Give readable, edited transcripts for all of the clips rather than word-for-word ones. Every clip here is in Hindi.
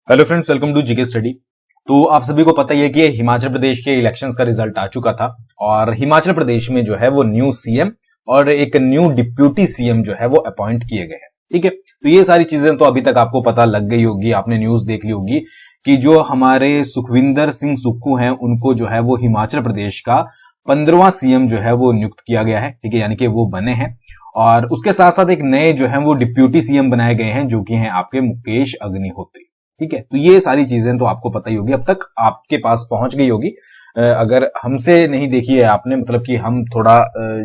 Hello friends, welcome to GK study. तो आप सभी को पता ही है कि हिमाचल प्रदेश के इलेक्शंस का रिजल्ट आ चुका था और हिमाचल प्रदेश में जो है वो न्यू सीएम और एक न्यू डिप्यूटी सीएम जो है वो अपॉइंट किए गए हैं। ठीक है, तो ये सारी चीजें तो अभी तक आपको पता लग गई होगी, आपने न्यूज देख ली होगी कि जो हमारे सुखविंदर सिंह सुक्खू हैं उनको जो है वो हिमाचल प्रदेश का 15वां सीएम जो है वो नियुक्त किया गया है। ठीक है, यानी कि वो बने हैं और उसके साथ साथ एक नए जो है वो डिप्यूटी सीएम बनाए गए हैं जो कि हैं आपके मुकेश अग्निहोत्री। ठीक है, तो ये सारी चीजें तो आपको पता ही होगी, अब तक आपके पास पहुंच गई होगी। अगर हमसे नहीं देखी है आपने, मतलब कि हम थोड़ा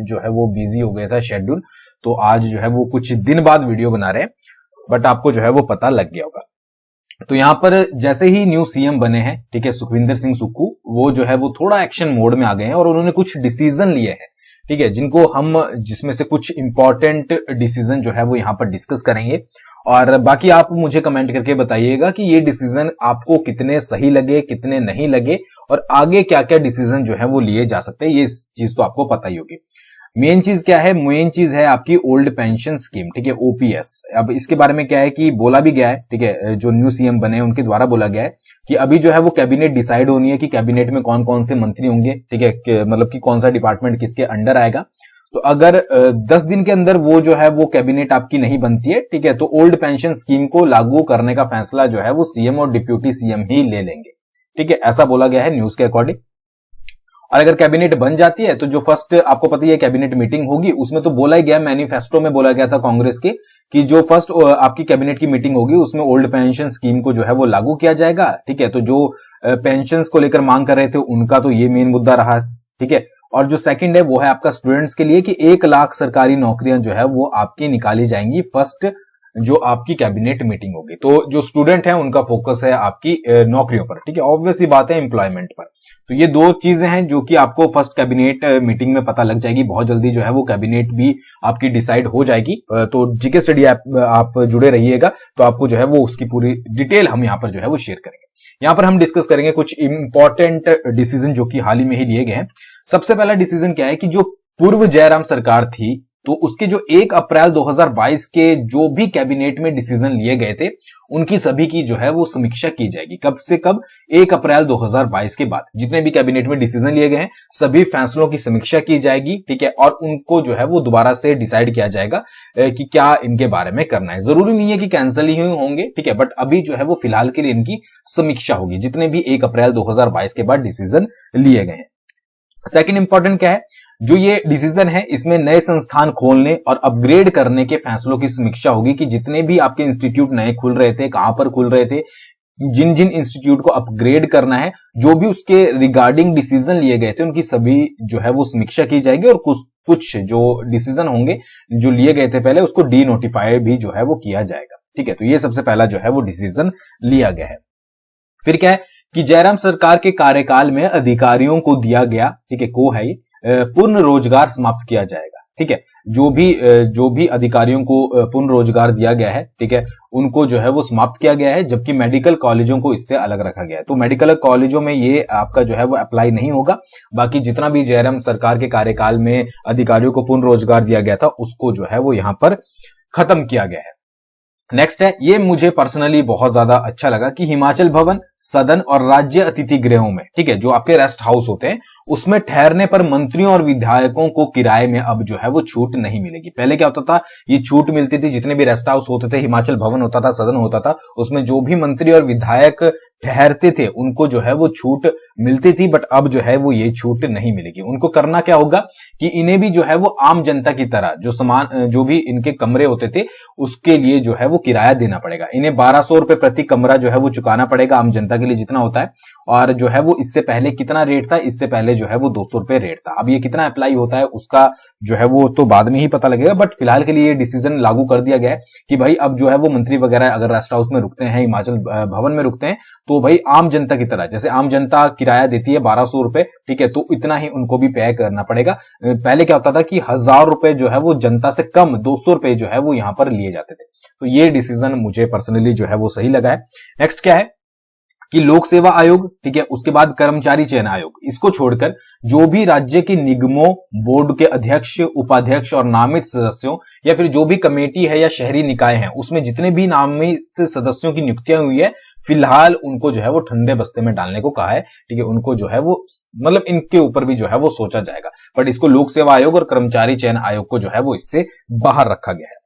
जो है वो बिजी हो गया था शेड्यूल, तो आज जो है वो कुछ दिन बाद वीडियो बना रहे हैं, बट आपको जो है वो पता लग गया होगा। तो यहां पर जैसे ही न्यू सीएम बने हैं, ठीक है, सुखविंदर सिंह सुक्खू, वो जो है वो थोड़ा एक्शन मोड में आ गए हैं और उन्होंने कुछ डिसीजन लिए हैं। ठीक है, जिसमें से कुछ इंपॉर्टेंट डिसीजन जो है वो यहां पर डिस्कस करेंगे और बाकी आप मुझे कमेंट करके बताइएगा कि ये डिसीजन आपको कितने सही लगे, कितने नहीं लगे और आगे क्या क्या डिसीजन जो है वो लिए जा सकते हैं। ये चीज तो आपको पता ही होगी। मेन चीज क्या है? मेन चीज है आपकी ओल्ड पेंशन स्कीम। ठीक है, ओपीएस। अब इसके बारे में क्या है कि बोला भी गया है, ठीक है, जो न्यू सीएम बने हैं उनके द्वारा बोला गया है कि अभी जो है वो कैबिनेट डिसाइड होनी है कि कैबिनेट में कौन कौन से मंत्री होंगे। ठीक है, मतलब कि कौन सा डिपार्टमेंट किसके अंडर आएगा। तो अगर 10 दिन के अंदर वो जो है वो कैबिनेट आपकी नहीं बनती है, ठीक है, तो ओल्ड पेंशन स्कीम को लागू करने का फैसला जो है वो सीएम और डिप्यूटी सीएम ही ले लेंगे। ठीक है, ऐसा बोला गया है न्यूज के अकॉर्डिंग। और अगर कैबिनेट बन जाती है तो जो फर्स्ट आपको पता ही है कैबिनेट मीटिंग होगी, उसमें तो बोला ही गया, मैनिफेस्टो में बोला गया था कांग्रेस के कि जो फर्स्ट आपकी कैबिनेट की मीटिंग होगी उसमें ओल्ड पेंशन स्कीम को जो है वो लागू किया जाएगा। ठीक है, तो जो पेंशन को लेकर मांग कर रहे थे उनका तो ये मेन मुद्दा रहा। ठीक है, और जो सेकंड है वो है आपका स्टूडेंट्स के लिए कि 1 लाख सरकारी नौकरियां जो है वो आपकी निकाली जाएंगी फर्स्ट जो आपकी कैबिनेट मीटिंग होगी। तो जो स्टूडेंट है उनका फोकस है आपकी नौकरियों पर। ठीक है, ऑब्वियस ही बात है एम्प्लॉयमेंट पर। तो ये दो चीजें हैं जो कि आपको फर्स्ट कैबिनेट मीटिंग में पता लग जाएगी। बहुत जल्दी जो है वो कैबिनेट भी आपकी डिसाइड हो जाएगी। तो जीके स्टडी आप जुड़े रहिएगा, तो आपको जो है वो उसकी पूरी डिटेल हम यहाँ पर जो है वो शेयर करेंगे। यहाँ पर हम डिस्कस करेंगे कुछ इंपॉर्टेंट डिसीजन जो कि हाल ही में ही लिए गए हैं। सबसे पहला डिसीजन क्या है कि जो पूर्व जयराम सरकार थी, तो उसके जो 1 अप्रैल 2022 के जो भी कैबिनेट में डिसीजन लिए गए थे उनकी सभी की जो है वो समीक्षा की जाएगी। कब से कब? 1 अप्रैल 2022 के बाद जितने भी कैबिनेट में डिसीजन लिए गए हैं सभी फैसलों की समीक्षा की जाएगी। ठीक है, और उनको जो है वो दोबारा से डिसाइड किया जाएगा कि क्या इनके बारे में करना है। जरूरी नहीं है कि कैंसिल ही होंगे, ठीक है, बट अभी जो है वो फिलहाल के लिए इनकी समीक्षा होगी जितने भी 1 अप्रैल 2022 के बाद डिसीजन लिए गए हैं। सेकंड इंपॉर्टेंट क्या है? जो ये डिसीजन है इसमें नए संस्थान खोलने और अपग्रेड करने के फैसलों की समीक्षा होगी कि जितने भी आपके इंस्टीट्यूट नए खुल रहे थे, कहां पर खुल रहे थे, जिन जिन इंस्टीट्यूट को अपग्रेड करना है, जो भी उसके रिगार्डिंग डिसीजन लिए गए थे उनकी सभी जो है वो समीक्षा की जाएगी और कुछ जो डिसीजन होंगे जो लिए गए थे पहले उसको डी नोटिफाई भी जो है वो किया जाएगा। ठीक है, तो ये सबसे पहला जो है वो डिसीजन लिया गया है। फिर क्या है कि जयराम सरकार के कार्यकाल में अधिकारियों को दिया गया, ठीक है, को है पूर्ण रोजगार समाप्त किया जाएगा। ठीक है, जो भी अधिकारियों को पूर्ण रोजगार दिया गया है, ठीक है, उनको जो है वो समाप्त किया गया है, जबकि मेडिकल कॉलेजों को इससे अलग रखा गया है। तो मेडिकल कॉलेजों में ये आपका जो है वो अप्लाई नहीं होगा। बाकी जितना भी जयराम सरकार के कार्यकाल में अधिकारियों को पूर्ण रोजगार दिया गया था उसको जो है वो यहां पर खत्म किया गया है। नेक्स्ट है, ये मुझे पर्सनली बहुत ज्यादा अच्छा लगा कि हिमाचल भवन, सदन और राज्य अतिथि गृहों में, ठीक है, जो आपके रेस्ट हाउस होते हैं उसमें ठहरने पर मंत्रियों और विधायकों को किराए में अब जो है वो छूट नहीं मिलेगी। पहले क्या होता था, ये छूट मिलती थी जितने भी रेस्ट हाउस होते थे, हिमाचल भवन होता था, सदन होता था, उसमें जो भी मंत्री और विधायक ठहरते थे उनको जो है वो छूट मिलती थी, बट अब जो है वो ये छूट नहीं मिलेगी। उनको करना क्या होगा कि इन्हें भी जो है वो आम जनता की तरह जो भी इनके कमरे होते थे उसके लिए जो है वो किराया देना पड़ेगा। इन्हें 1200 रुपए प्रति कमरा जो है वो चुकाना पड़ेगा आम जनता के लिए जितना होता है। और जो है वो इससे पहले कितना रेट था? इससे पहले जो है वो 200 रुपए रेट था। अब ये कितना अप्लाई होता है उसका जो है वो तो बाद में ही पता लगेगा, बट फिलहाल के लिए ये डिसीजन लागू कर दिया गया है कि भाई अब जो है वो मंत्री वगैरह अगर रेस्ट हाउस में रुकते हैं, हिमाचल भवन में रुकते हैं, तो भाई आम जनता की तरह, जैसे आम जनता किराया देती है 1200 रुपए, ठीक है, तो इतना ही उनको भी पे करना पड़ेगा। पहले क्या होता था कि 1000 रुपए जो है वो जनता से कम 200 रुपए जो है वो यहां पर लिए जाते थे। तो ये डिसीजन मुझे पर्सनली जो है वो सही लगा है। नेक्स्ट क्या है कि लोक सेवा आयोग, ठीक है, उसके बाद कर्मचारी चयन आयोग, इसको छोड़कर जो भी राज्य के निगमों, बोर्ड के अध्यक्ष, उपाध्यक्ष और नामित सदस्यों या फिर जो भी कमेटी है या शहरी निकाय है उसमें जितने भी नामित सदस्यों की नियुक्तियां हुई है फिलहाल उनको जो है वो ठंडे बस्ते में डालने को कहा है। ठीक है, उनको जो है वो मतलब इनके ऊपर भी जो है वो सोचा जाएगा, बट इसको लोक सेवा आयोग और कर्मचारी चयन आयोग को जो है वो इससे बाहर रखा गया है।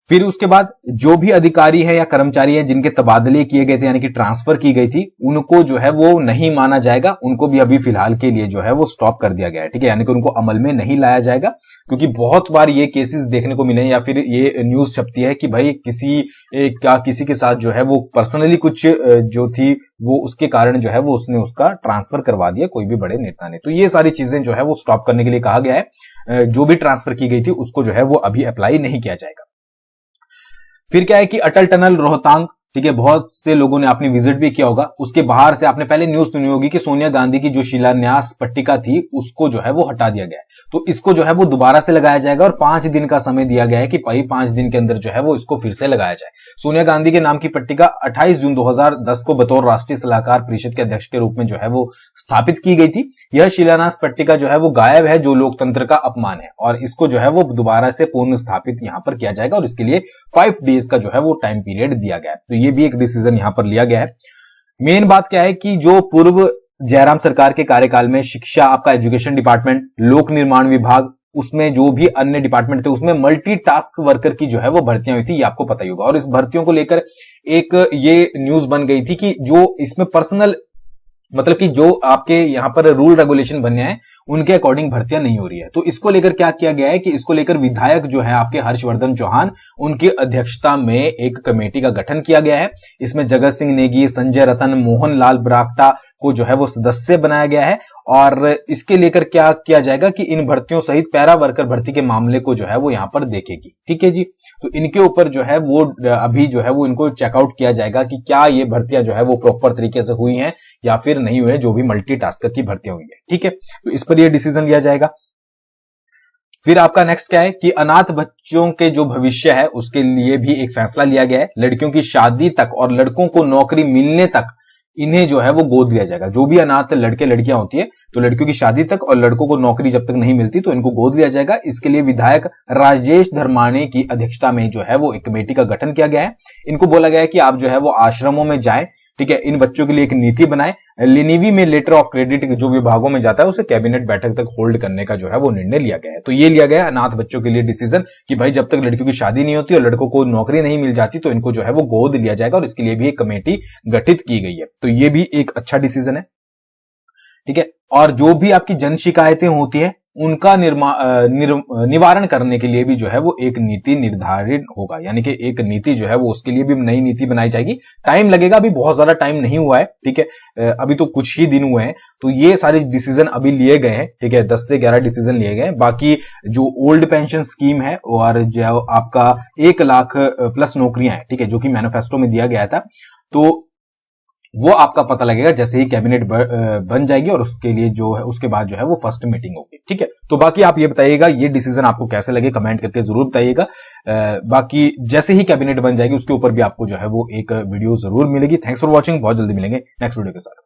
फिर उसके बाद जो भी अधिकारी है या कर्मचारी है जिनके तबादले किए गए थे यानी कि ट्रांसफर की गई थी, उनको जो है वो नहीं माना जाएगा, उनको भी अभी फिलहाल के लिए जो है वो स्टॉप कर दिया गया है। ठीक है, यानी कि उनको अमल में नहीं लाया जाएगा, क्योंकि बहुत बार ये केसेस देखने को मिले या फिर ये न्यूज छपती है कि भाई किसी के साथ जो है वो पर्सनली कुछ जो थी वो उसके कारण जो है वो उसने उसका ट्रांसफर करवा दिया कोई भी बड़े नेता ने। तो ये सारी चीजें जो है वो स्टॉप करने के लिए कहा गया है। जो भी ट्रांसफर की गई थी उसको जो है वो अभी अप्लाई नहीं किया जाएगा। फिर क्या है कि अटल टनल रोहतांग, ठीक है, बहुत से लोगों ने आपने विजिट भी किया होगा, उसके बाहर से आपने पहले न्यूज सुनी होगी कि सोनिया गांधी की जो शिलान्यास पट्टिका थी उसको जो है वो हटा दिया गया है। तो इसको जो है वो दोबारा से लगाया जाएगा और 5 दिन का समय दिया गया है कि भाई 5 दिन के अंदर जो है वो इसको फिर से लगाया जाए। सोनिया गांधी के नाम की पट्टिका 28 जून 2010 को बतौर राष्ट्रीय सलाहकार परिषद के अध्यक्ष के रूप में जो है वो स्थापित की गई थी। यह शिलान्यास पट्टिका जो है वो गायब है, जो लोकतंत्र का अपमान है, और इसको जो है वो दोबारा से पुनः स्थापित यहां पर किया जाएगा और इसके लिए 5 डेज का जो है वो टाइम पीरियड दिया गया है। तो ये भी एक डिसीजन यहां पर लिया गया है। मेन बात क्या है कि जो पूर्व जयराम सरकार के कार्यकाल में शिक्षा, आपका एजुकेशन डिपार्टमेंट, लोक निर्माण विभाग, उसमें जो भी अन्य डिपार्टमेंट थे उसमें मल्टीटास्क वर्कर की जो है वो भर्तियां हुई थी, ये आपको पता ही होगा। और इस भर्तियों को लेकर एक ये न्यूज बन गई थी कि जो इसमें पर्सनल मतलब कि जो आपके यहां पर रूल रेगुलेशन बने हैं उनके अकॉर्डिंग भर्तियां नहीं हो रही है। तो इसको लेकर क्या किया गया है कि इसको लेकर विधायक जो है आपके हर्षवर्धन चौहान, उनकी अध्यक्षता में एक कमेटी का गठन किया गया है। इसमें जगत सिंह नेगी, संजय रतन, मोहन लाल ब्राक्टा को जो है वो सदस्य बनाया गया है और इसके लेकर क्या किया जाएगा कि इन भर्तियों सहित पैरा वर्कर भर्ती के मामले को जो है वो यहां पर देखेगी। ठीक है जी, तो इनके ऊपर जो है वो अभी जो है वो इनको चेकआउट किया जाएगा कि क्या ये भर्तियां जो है वो प्रॉपर तरीके से हुई हैं या फिर नहीं हुई है, जो भी मल्टीटास्कर की भर्तियां हुई है। ठीक है, तो इस पर यह डिसीजन लिया जाएगा। फिर आपका नेक्स्ट क्या है कि अनाथ बच्चों के जो भविष्य है उसके लिए भी एक फैसला लिया गया है। लड़कियों की शादी तक और लड़कों को नौकरी मिलने तक इन्हें जो है वो गोद लिया जाएगा। जो भी अनाथ लड़के लड़कियां होती है तो लड़कियों की शादी तक और लड़कों को नौकरी जब तक नहीं मिलती तो इनको गोद लिया जाएगा। इसके लिए विधायक राजेश धर्माणे की अध्यक्षता में जो है वो एक कमेटी का गठन किया गया है। इनको बोला गया है कि आप जो है वो आश्रमों में जाएं, ठीक है, इन बच्चों के लिए एक नीति बनाए। लिनिवी में लेटर ऑफ क्रेडिट जो विभागों में जाता है उसे कैबिनेट बैठक तक होल्ड करने का जो है वो निर्णय लिया गया है। तो ये लिया गया अनाथ बच्चों के लिए डिसीजन कि भाई जब तक लड़कियों की शादी नहीं होती और लड़कों को नौकरी नहीं मिल जाती तो इनको जो है वो गोद लिया जाएगा और इसके लिए भी एक कमेटी गठित की गई है। तो ये भी एक अच्छा डिसीजन है। ठीक है, और जो भी आपकी जन शिकायतें होती है उनका निवारण करने के लिए भी जो है वो एक नीति निर्धारित होगा, यानी कि एक नीति जो है वो उसके लिए भी नई नीति बनाई जाएगी। टाइम लगेगा, अभी बहुत ज्यादा टाइम नहीं हुआ है। ठीक है, अभी तो कुछ ही दिन हुए हैं, तो ये सारे डिसीजन अभी लिए गए हैं। ठीक है, 10 से 11 डिसीजन लिए गए हैं। बाकी जो ओल्ड पेंशन स्कीम है और जो आपका 1 लाख प्लस नौकरियां हैं, ठीक है, जो कि मैनिफेस्टो में दिया गया था, तो वो आपका पता लगेगा जैसे ही कैबिनेट बन जाएगी और उसके लिए जो है उसके बाद जो है वो फर्स्ट मीटिंग होगी। ठीक है, तो बाकी आप ये बताइएगा ये डिसीजन आपको कैसे लगे, कमेंट करके जरूर बताइएगा। बाकी जैसे ही कैबिनेट बन जाएगी उसके ऊपर भी आपको जो है वो एक वीडियो जरूर मिलेगी। थैंक्स फॉर वॉचिंग, बहुत जल्दी मिलेंगे नेक्स्ट वीडियो के साथ।